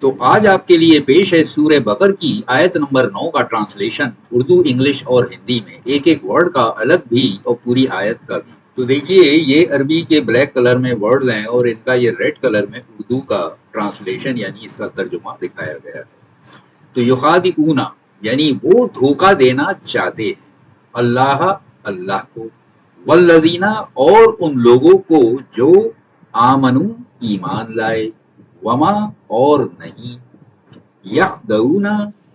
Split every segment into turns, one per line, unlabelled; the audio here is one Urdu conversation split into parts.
تو آج آپ کے لیے پیش ہے سورہ بقر کی آیت نمبر 9 کا ٹرانسلیشن اردو، انگلش اور ہندی میں، ایک ایک ورڈ کا الگ بھی اور پوری آیت کا بھی۔ تو دیکھیے یہ عربی کے بلیک کلر میں ورڈز ہیں اور ان کا یہ ریڈ کلر میں اردو کا ٹرانسلیشن یعنی اس کا ترجمہ دکھایا گیا ہے۔ تو یخادعون یعنی وہ دھوکہ دینا چاہتے ہیں اللہ اللہ کو، والذین اور ان لوگوں کو جو آمنو ایمان لائے، وما اور نہیں، یخدعون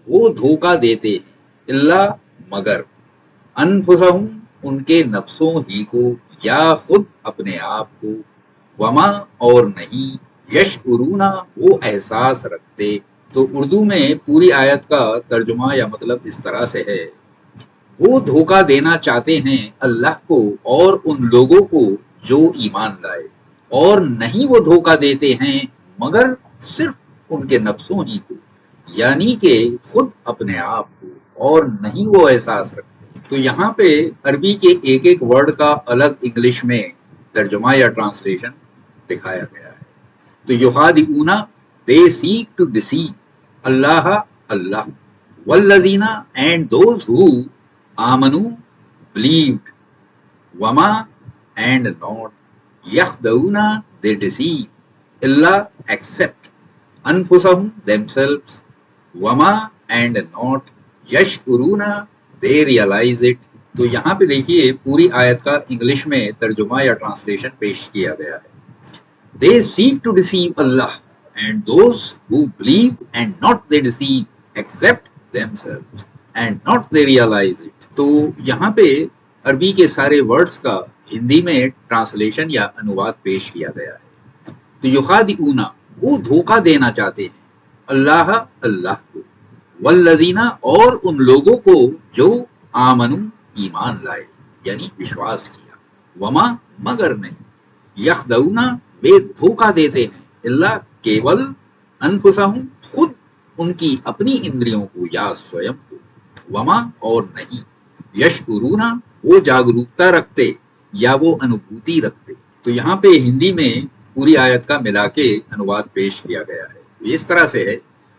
وہ دھوکہ دیتے ہیں، اللہ مگر، انفسہم ان کے نفسوں ہی کو، یا خود اپنے آپ کو، وما اور نہیں، یشعرون وہ احساس رکھتے۔ تو اردو میں پوری آیت کا ترجمہ یا مطلب اس طرح سے ہے، وہ دھوکہ دینا چاہتے ہیں اللہ کو اور ان لوگوں کو جو ایمان لائے، اور نہیں وہ دھوکہ دیتے ہیں مگر صرف ان کے نفسوں ہی کو، یعنی کہ خود اپنے آپ کو، اور نہیں وہ احساس رکھتے۔ تو یہاں پہ عربی کے ایک ایک ورڈ کا الگ انگلش میں ترجمہ یا ٹرانسلیشن دکھایا گیا ہے۔ تو یخادعون they seek to deceive اللہ اللہ، والذین and those who آمنو believed، وما and not، یخدعون they deceive Allah except، انفسہم themselves، وما and not، یشعرون they realize it۔ تو یہاں پہ دیکھیے پوری آیت کا انگلش میں ترجمہ یا ٹرانسلیشن پیش کیا گیا ہے۔ They seek to deceive Allah and those who believe and not they deceive except themselves and not they realize it۔ تو یہاں پہ عربی کے سارے ورڈز کا ہندی میں ٹرانسلیشن یا انواد پیش کیا گیا ہے۔ تو یخادعون وہ دھوکہ دینا چاہتے ہیں اللہ اللہ کو، والذین اور ان لوگوں کو جو آمنو ایمان لائے یعنی وشواس کیا، وما مگر نہیں، یخدعون وہ دھوکہ دیتے ہیں اللہ کیول، انفسہم خود ان کی اپنی اندریوں کو یا سویم کو، وما اور نہیں، یشعرون وہ جاگروکتا رکھتے یا وہ انوبھوتی رکھتے۔ تو یہاں پہ ہندی میں پوری آیت کا ملا کے انواد پیش کیا گیا ہے، اس طرح سے ہے،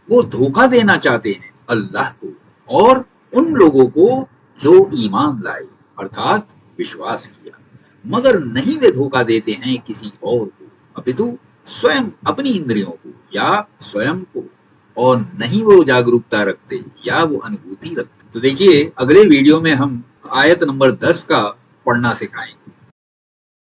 وہ دھوکہ دینا چاہتے ہیں اللہ کو اور ان لوگوں کو جو ایمان لائے ارتھات وشواس کیا، مگر نہیں وہ دھوکہ دیتے ہیں کسی اور کو، اپتو سویم اپنی اندریوں کو یا سویم کو، اور نہیں وہ جاگروکتا رکھتے یا وہ انوبھوتی رکھتے۔ تو دیکھیے اگلے ویڈیو میں ہم آیت نمبر 10 کا پڑھنا سکھائیں گے۔